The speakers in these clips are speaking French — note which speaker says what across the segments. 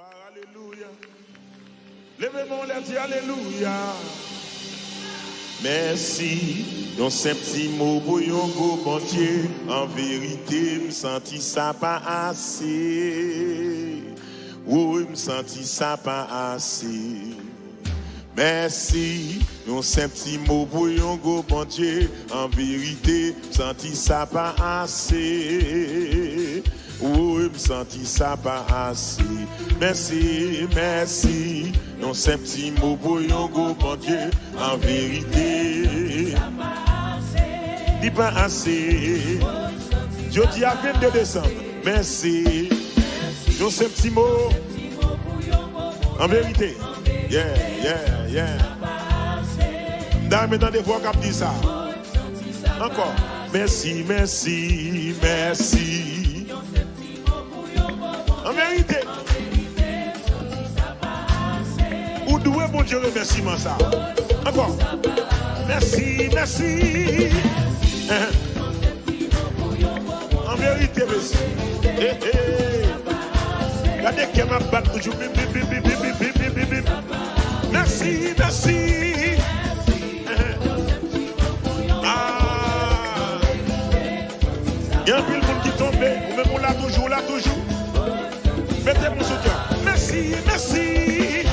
Speaker 1: Alléluia. Levez-moi les dit Alléluia. Merci. Yon simple petit mot pour yon beau bon Dieu. En vérité, me senti ça pas assez. Oui, me senti ça pas assez. Merci. Yon simple petit mot pour yon beau bon Dieu. En vérité, me senti ça pas assez. Oui, me senti ça pas assez. Merci, merci. Non, c'est un petit mot pour yon go, bon Dieu. En vérité, dit pas assez. Je dis à 22 décembre. Merci. Non, c'est un petit mot. En vérité. Yeah, yeah, yeah. Dans des voix qui dit ça. Encore. Merci, merci, merci. En vérité, ou doué bon Dieu remerciement ça. Encore. Merci, merci. En vérité, merci. Regardez qu'elle m'a battu toujours. Merci, merci. Ah. Il y a un peu de monde qui tombe, ou même on l'a toujours, Mettez mon soutien. Merci, merci.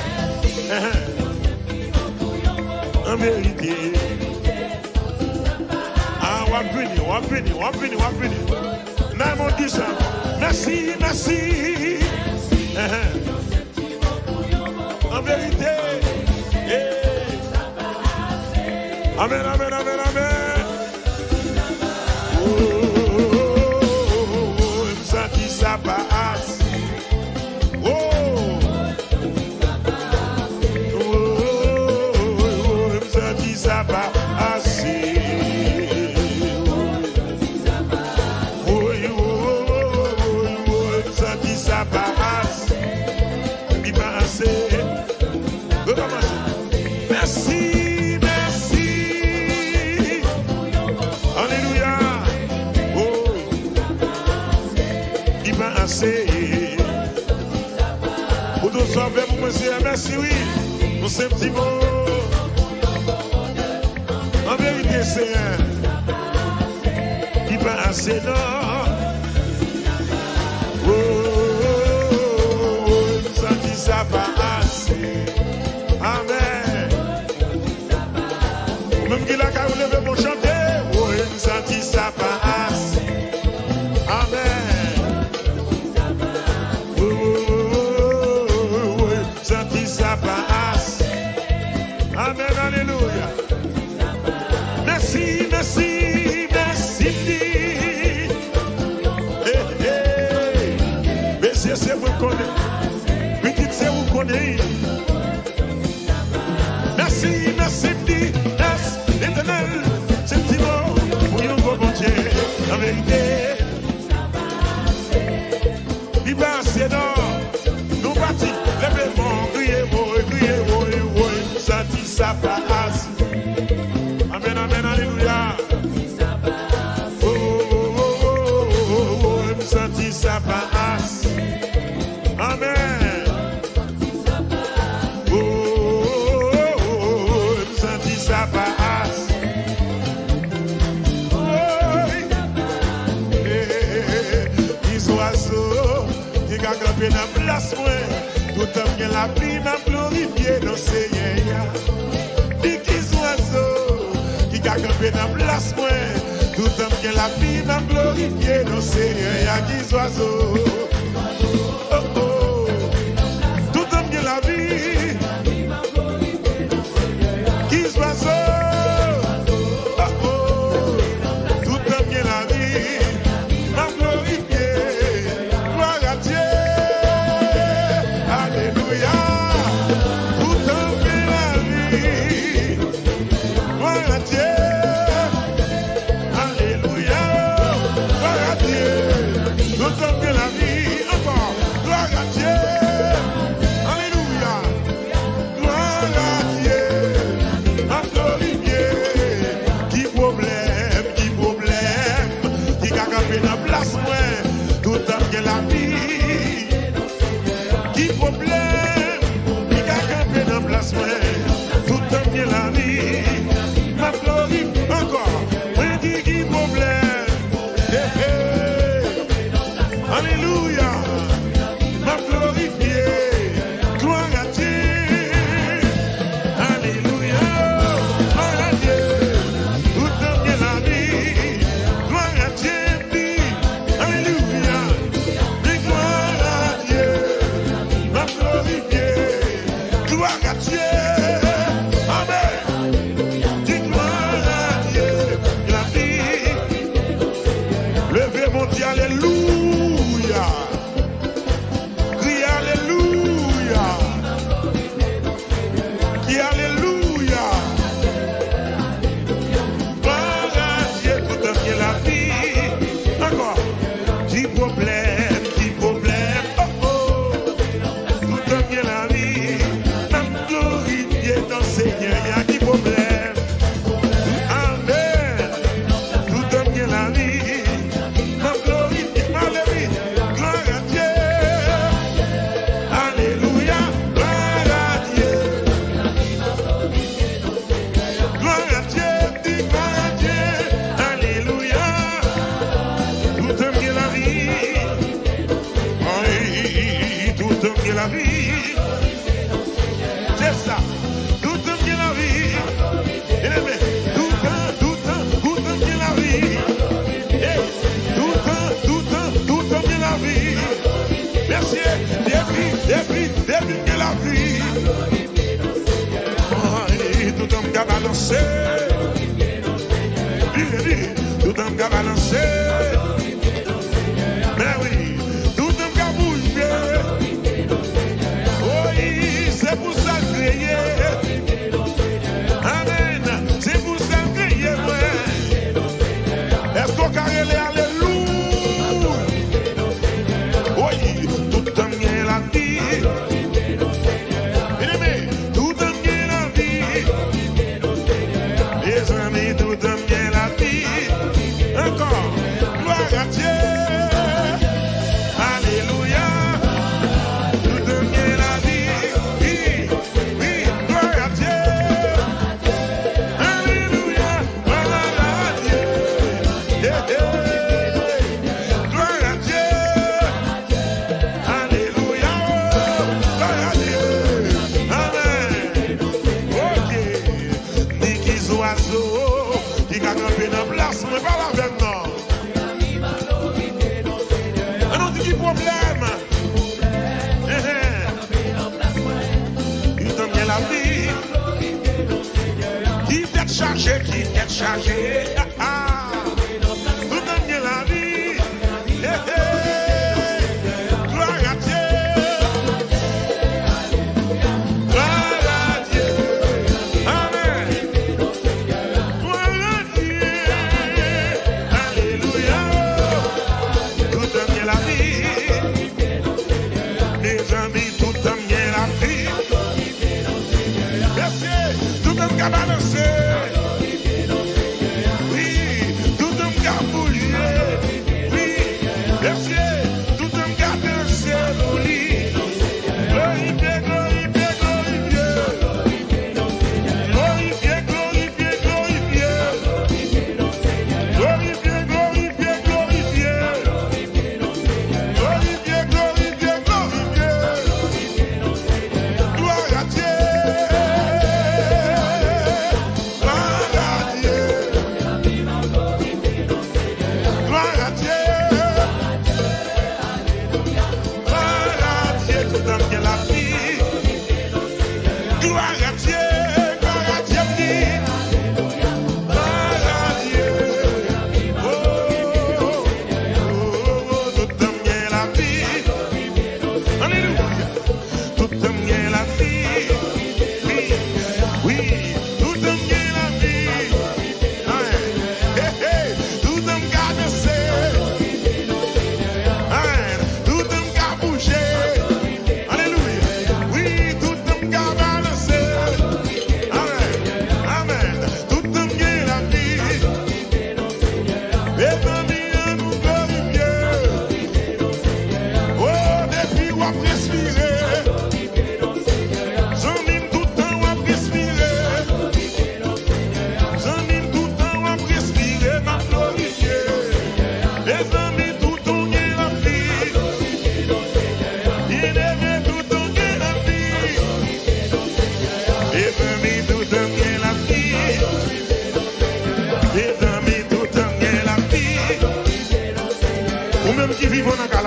Speaker 1: En vérité. Ah, on va venir. Non, mon Dieu, ça. Merci, merci. En vérité. Amen, amen, amen, amen. Oh, ça dit ça passe. Ça va assez. Oui, ça dit ça va assez. Il va assez. Merci, merci. Alléluia. Oh, il va assez. Pour nous sauver, pour monsieur, merci, oui. Pour ces petits mots. En vérité, c'est un qui va assez non. Oh, ça dit ça va assez. Amen. Même qu'il a qu'à lever pour chanter. Oh, ça dit ça va assez. Amen. Oh, ça dit ça va assez. Amen, alléluia. Merci, merci, merci. Monsieur, c'est vous connaissez. Petite, c'est vous connaissez. Merci, merci, merci, l'éternel. C'est un petit mot pour yon bon Dieu. La vérité. Il va c'est non. Nous bâtis, levez-moi, criez, ça dit ça passe. Amen, amen, alléluia. Oh, me sentis ça passe. Amen. Oh, me sentis ça passe. Oh, les oiseaux qui ont grimpé dans la place, tout le temps que la pluie m'a glorifié dans ces yéyas. Les oiseaux qui a campé dans la place, tout le temps que la vie m'a glorifié, non c'est rien, qui oiseaux. Oh oh, tout le temps que la vie, qui oiseaux. Oh oh, tout le temps que la vie m'a glorifié, gloire à Dieu, alléluia. Tout le temps que la vie, gloire à Dieu. Alléluia, gloire à Dieu, tout le temps que la vie. qui problème, qui a campé dans place, tout le temps bien la vie, ma Floride encore, qui problème, alléluia, ma glorifié, gloire à Dieu, alléluia, gloire à Dieu, tout le temps bien la vie, gloire à Dieu, alléluia, gloire à Dieu, ma glorifié, gloire à Dieu, amen, gloire à Dieu, la vie, levez mon Dieu, alléluia, crie alléluia, qui alléluia, gloire à Dieu, tout un qui la vie, encore, qui problème, oh oh, tout un qui la vie, même glorifié dans Seigneur, il y a qui problème, amen, tout un qui la vie, même glorifié, alléluia, gloire à Dieu, alléluia, gloire à Dieu, gloire à Dieu, dis gloire à Dieu, alléluia, tout un qui la vie, oui, tout un qui la vie, c'est ça, tout un qui la vie, aimé, tout un qui la vie, tout un qui la vie, merci, depuis que la vie, tout un qui a balancé, tout un qui a balancé, mais oui, tout un qui a bougé, oui, c'est pour ça que crier, amen, c'est pour ça que crier, est-ce qu'on carré les alléluia, oui, tout un qui est la vie, bien-aimé, tout un qui est la vie, les amis, tout un qui est la vie, encore, gloire à Dieu, alléluia, tout un qui est la vie, oui, gloire à Dieu, alléluia, gloire à Dieu, gloire à Dieu, alléluia, gloire à Dieu, amen, ok, ni qui oiseaux, qui a campé dans place, mais pas la même non. On dit qui problème, il donne bien la vie, qui t'est chargé, tout donne bien la vie, gloire à Dieu, gloire à Dieu, amen, gloire à Dieu, alléluia, tout donne bien la vie, mes amis, tout donne bien la vie, merci, tout donne qu'à balancer, oui,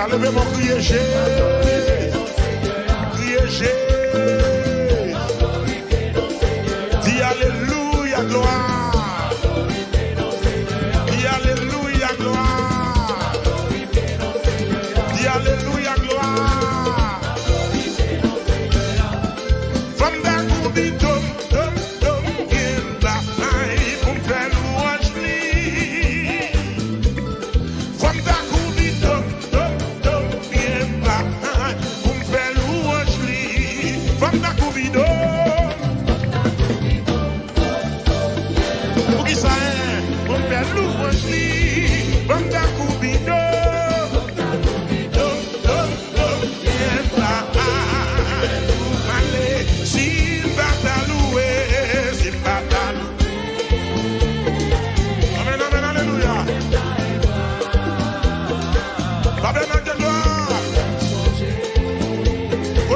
Speaker 1: ça, levez-moi, criez Jésus. Criez Jésus. Dis alléluia, gloire. Dis alléluia, gloire. Dis alléluia, gloire. From that will be dum, dum, dum, in the night, from that louange me. From that will be dum, dum, dum, in the night, from that louange me. From that will be dum. Pour qui ça est? From that louange me. From that will be dum.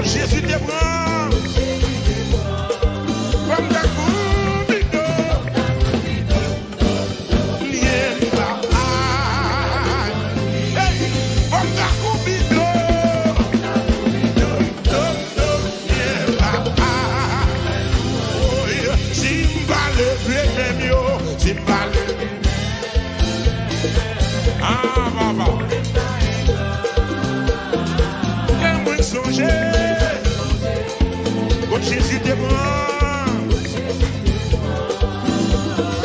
Speaker 1: Jésus te prend comme ta coubido, lié la hey, comme ta coubido, lié la oh, Simbale, bien mieux, Simbale, ah, baba, qu'un bon songer. Jésus te prend.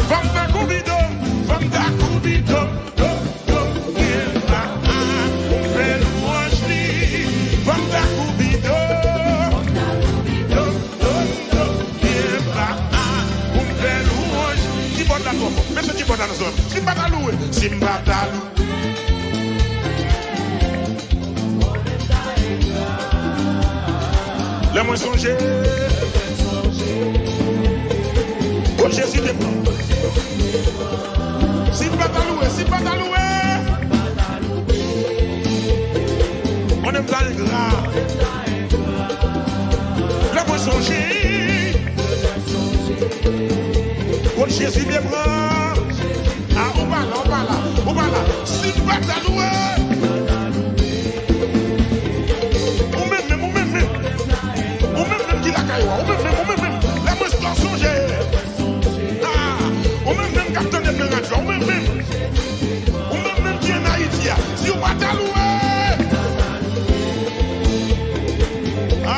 Speaker 1: From ta coubido, from ta coubido, fait louange li. From ta coubido, fait louange. Qui porte la tombe? Monsieur qui porte la tombe? Simba ta loué, Simba ta loué. Laisse-moi songer. Oh Jésus te prend. Si pas t'allouer, si pas t'allouer. On aime ta gras. Laisse-moi songer. Oh Jésus te prend. Ah, on va là, on va là, on va là. Si pas t'allouer. Si on va t'allouer, ah,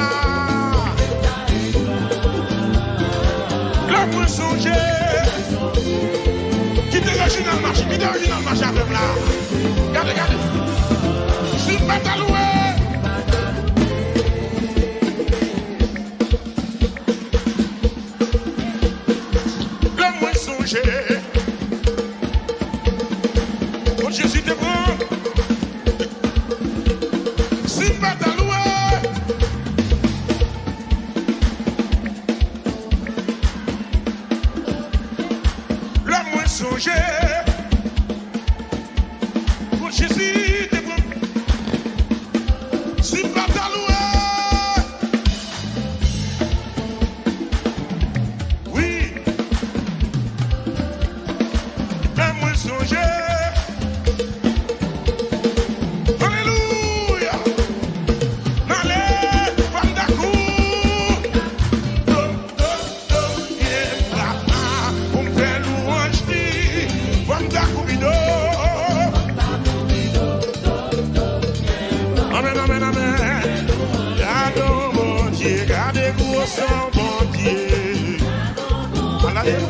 Speaker 1: là pour songer, qui t'est original marché, qui t'est original marché avec là. Regardez, regardez. Si on va t'allouer, là pour songer, quand Jésus te prend. Pour Jésus te prend. Si pas t'allouer. Oui. Laisse-moi songer. Alléluia. Allez, Pandakou. On me fait louange. Pandakou bido. Amen, amen, amen. Gardons mon Dieu, gardez gros son bon Dieu. Allez.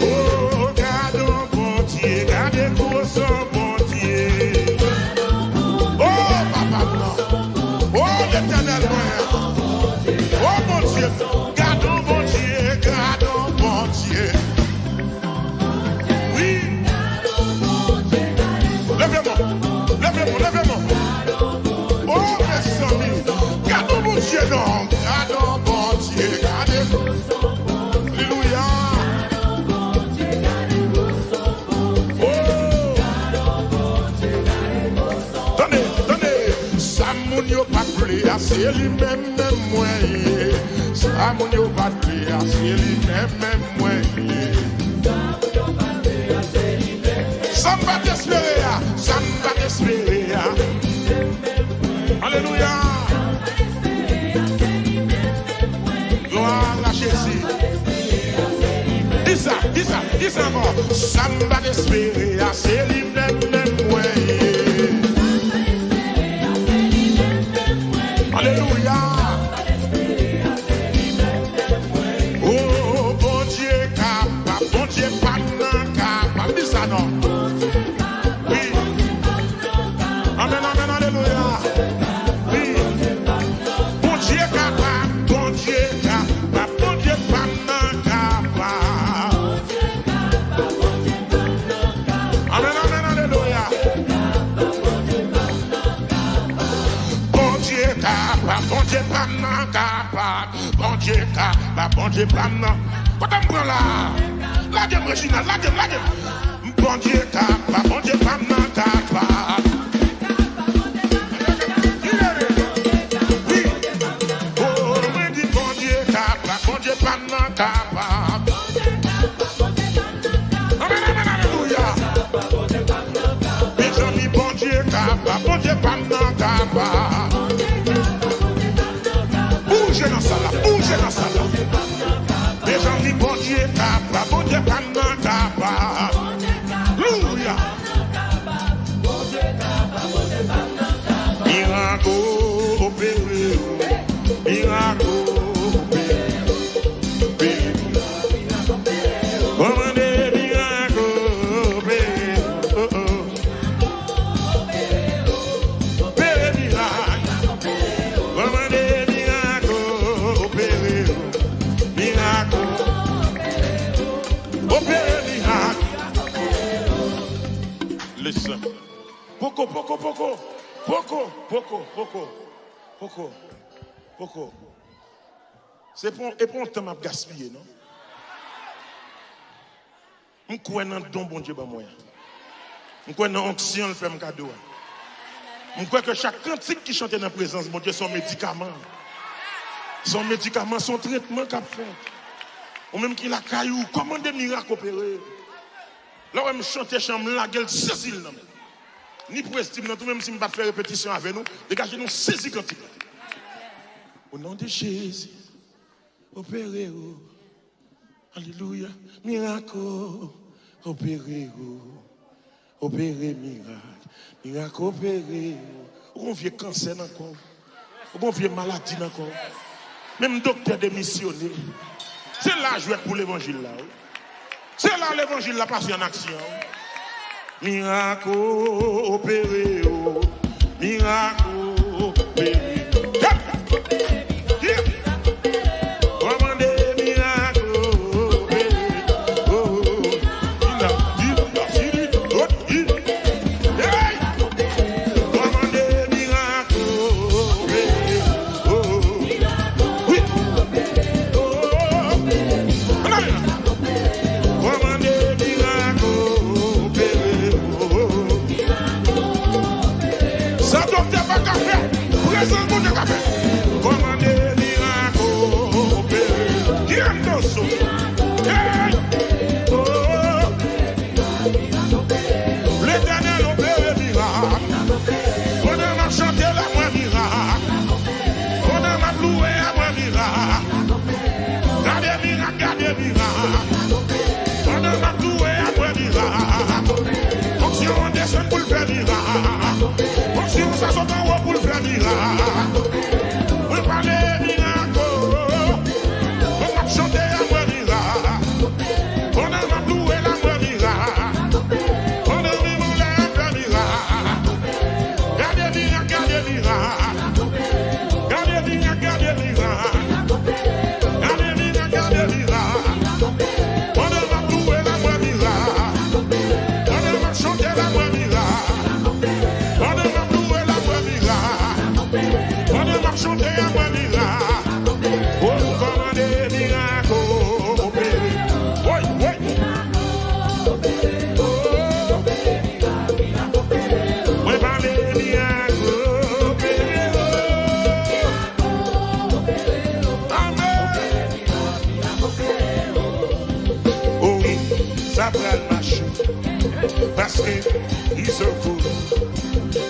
Speaker 1: Oh, gardons mon Dieu, gardez gros son bon Dieu. Oh, papa, oh, l'éternel, oh, mon Dieu, gardons mon Dieu, gardons mon Dieu. Oui. Levez-moi, levez-moi, levez-moi. Oh, mes amis, gardons mon Dieu, non, gardons mon Dieu, gardez. Alléluia. C'est lui-même, même moi. Ça, mon yo pas de c'est lui-même, même moi. Samba d'espérer, samba d'espérer. Alléluia. Gloire à Jésus. Dis ça encore. Samba d'espérer, c'est lui-même, ouais. Alléluia. Oh, bon Dieu, capable, bon Dieu, pas capable. Dis ça non. Oui. Amen, amen, alléluia. Oui. Bon Dieu, capable, bon Dieu, capable, bon Dieu, pas capable. Amen, amen, alléluia. Bon Dieu, capable, bon Dieu, pas capable. Bon Dieu, capable, bon Dieu, pas capable. Quand on prend la gamme originale, la gamme. Bon Dieu, capable, bon Dieu, pas capable. Oui. Oh, moi dis bon Dieu, capable, bon Dieu, pas capable. Amen, amen, alléluia. Mes amis, bon Dieu, capable, bon Dieu, pas capable. Bougez dans ça là, bougez dans ça là. Les gens disent bon Dieu capable, bon Dieu pas capable. Alléluia. Miracle opéré, miracle opéré. Commandez miracle opéré. Opéré miracle. Commandez miracle opéré. Miracle. Opéré miracle. Listen. Poco. C'est pour un temps à gaspiller, non? Je crois dans le don bon Dieu pour moi. Je crois dans l'onction, le fait mon cadeau. Je crois que chaque cantique qui chante dans la présence, mon Dieu, son médicament. Son médicament, son traitement qu'a fait. Ou même qu'il a caillou, comment des miracles opérés. Là où je chante, chambre la gueule, saisit le nom. Ni pour estimer, tout même si je ne vais pas faire répétition avec nous, dégagez-nous, saisis cantique. Au nom de Jésus, opérez. Alléluia. Miracle, opérez. Opérez, miracle. Miracle, opérez. On vient cancer encore. On vient maladie encore. Même docteur démissionné. C'est là je vais pour l'évangile là. C'est là l'évangile là passe en action. Miracle, opérez. Miracle, opérez.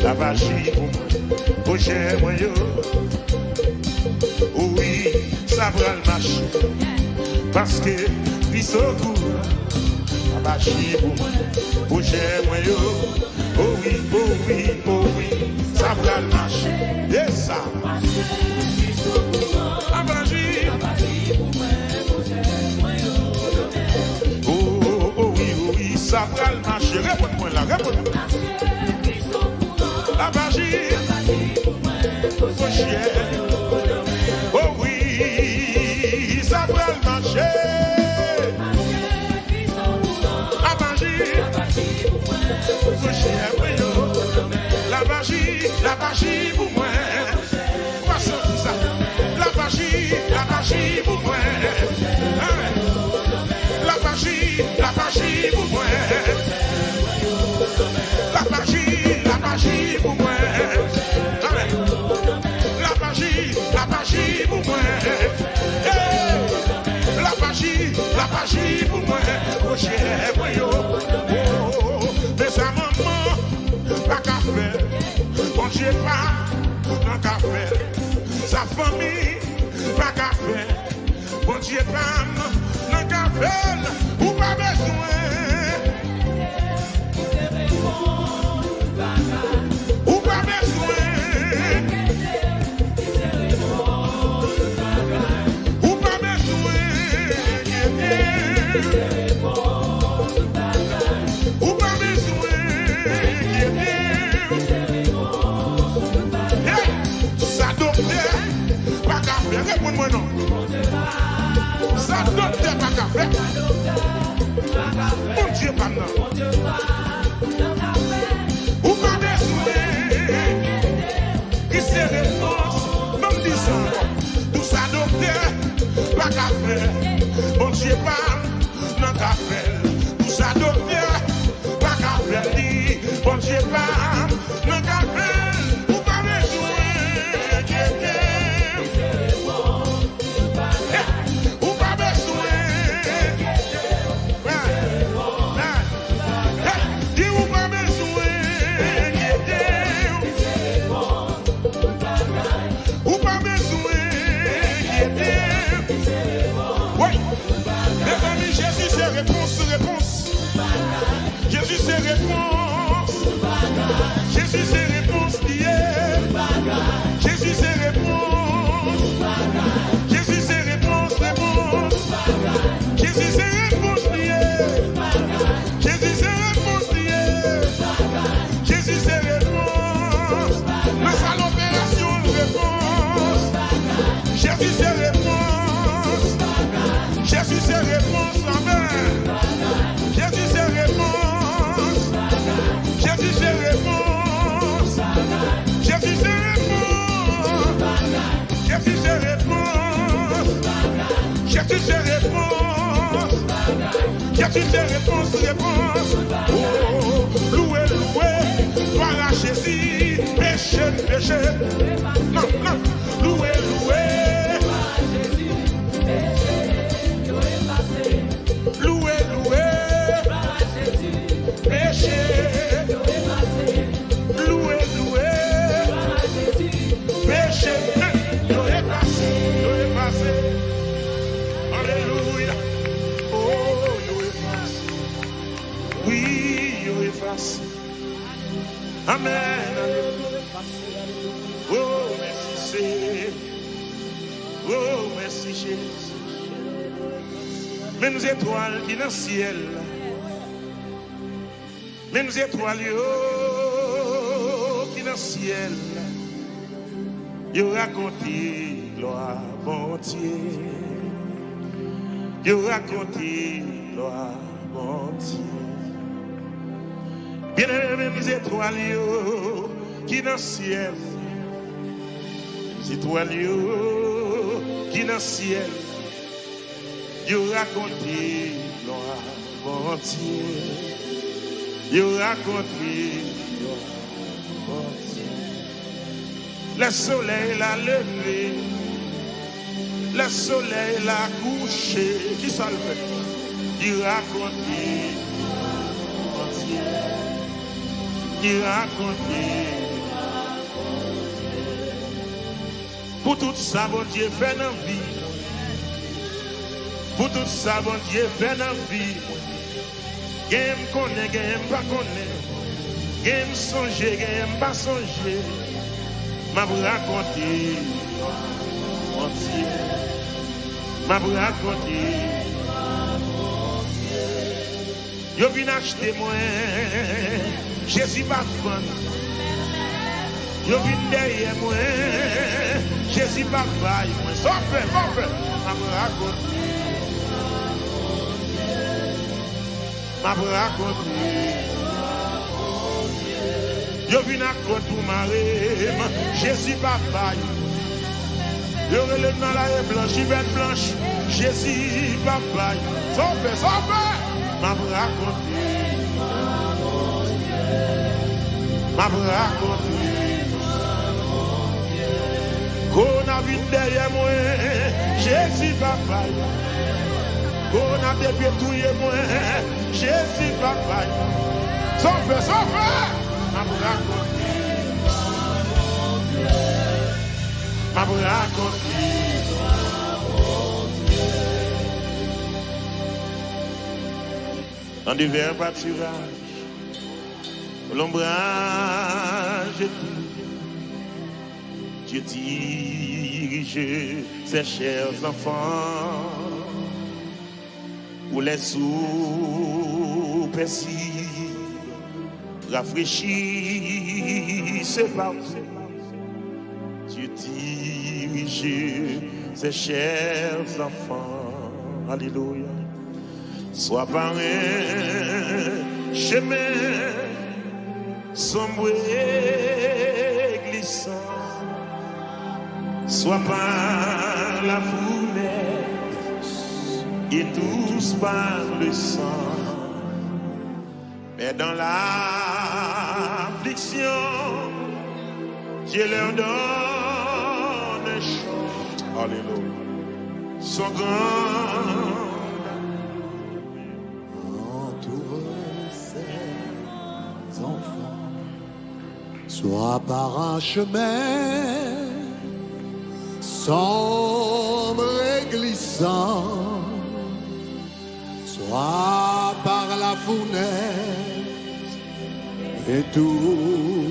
Speaker 1: La magie pour cher moi yo. Oui, ça va le marcher. Parce que puis secours. La magie pour cher moi yo. Oh oui, oh oui, oh oui, ça va le marcher. Et ça. La magie pour moi. Oh oui, ça va le marcher. Réponds-moi là, réponds-moi. La magie pour cher. Oh oui, ça va le marcher. La magie pour cher. La magie pour moi. Passons tout ça. La magie pour moi. La magie pour moi. La magie pour moi. La magie pour moi. La magie pour moi. Oh cher, mais ça maman, pas qu'à faire. Bon Dieu pas, non qu'à faire. Sa famille, pas qu'à faire. Bon Dieu pas, non qu'à faire. Ou pas besoin. Ou pas besoin. Ou pas besoin. Ou pas besoin. Ça docteur, pas qu'à faire. Réponds-moi non. Ça docteur, pas qu'à faire. Mon Dieu pas non. Ou pas besoin. Qui se réponse, même disant, tout ça docteur, pas qu'à faire. Mon Dieu pas, non qu'à faire. Tout ça docteur, pas qu'à faire. Bon Dieu pas, non qu'à faire. Ou pas besoin. Ou pas besoin. Dis ou pas besoin. Ou pas besoin. Oui. Mes amis, Jésus c'est réponse. Jésus c'est réponse. Jésus c'est réponse d'hier. Jésus c'est réponse. Jésus c'est réponse. Jésus c'est réponse d'hier. Jésus c'est réponse d'hier. Jésus c'est réponse. La salle opération réponse. Jésus c'est réponse. Jésus c'est réponse. Amen. Jésus c'est réponse. Jésus c'est réponse. Jésus c'est réponse. Jésus c'est réponse. Jésus c'est réponse. Jésus c'est réponse. Oh, loué, voilà Jésus, péché. Non, loué. Loué, péché. Loué, péché. Yo est passé. Alléluia. Oh, yo est passé. Oui, yo est passé. Amen. Oh, merci Seigneur. Oh, merci Jésus. Mêmes étoiles qui dans le ciel. Mêmes étoiles qui dans le ciel. Yo raconté gloire bon Dieu. Yo raconté gloire bon Dieu. Bien aimé mes étoiles qui dans le ciel. Les étoiles qui dans le ciel. Yo raconté gloire bon Dieu. Yo raconté gloire bon Dieu. Le soleil l'a levé, le soleil l'a couché. Qui ça le fait? Il raconte. qui raconter. Pour tout ça, bon Dieu fait dans la vie. Pour tout ça, bon Dieu fait dans la vie. Game connaît, game pas connaît. Game songer, game pas songer. M'a vous raconter. Mon Dieu. M'a vous raconter. Yo vin acheter moi. Jésus pas vendre. Yo vin derrière moi. Jésus pas bail moi. Sauf, m'a vous raconter. M'a vous raconter. Yo vin à côté pour marrer. Jésus pas bail. Yo relève dans la blanche, bête blanche. Jésus pas bail. Sauf. M'a vous raconter. M'a vous raconter. Qu'on a vu derrière moi. Jésus pas bail. Qu'on a dépétouillé moi. Jésus papa. Sauf. M'a raconté. M'a raconté. Dans divers pâturages, l'ombrage et tout, Dieu dirige ses chers enfants. Où les sous paisibles rafraîchissent partout. Dieu dirige ses chers enfants. Alléluia. Soit par un chemin sombre et glissant, soit par la fournaise et tous par le sang, mais dans l'affliction, Dieu leur donne un chant. Alléluia. Son grand
Speaker 2: entoure ses enfants, soit par un chemin sombre et glissant, soit par la fournaise et tout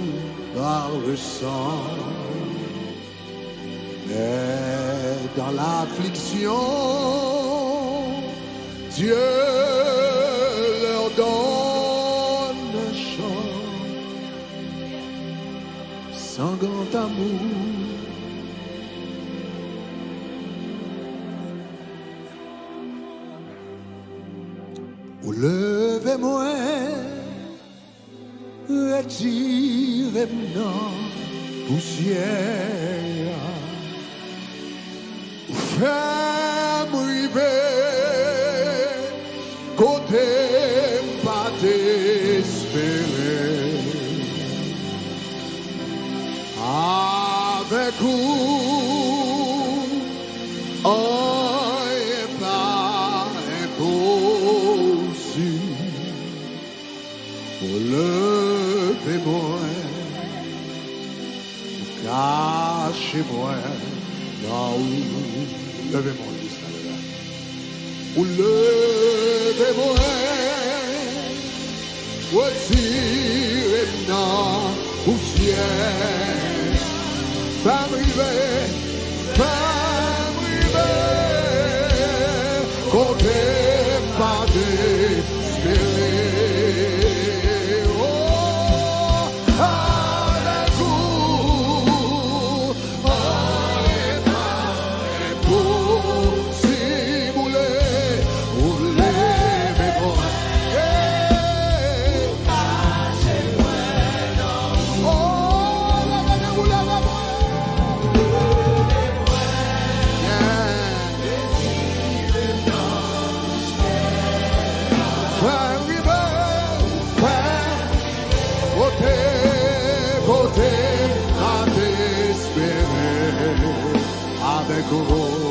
Speaker 2: par le sang, mais dans l'affliction, Dieu leur donne un chant, sans grand amour. Ou levez-moi, retirez-moi poussière, ou fais-moi rêver, côté pas d'espérer, avec vous, levez-moi, cachez-moi là où, levez-moi jusqu'à là, ou levez-moi, retirez-moi poussière, femme rivée, comptez pas d'espérer. Avec vous.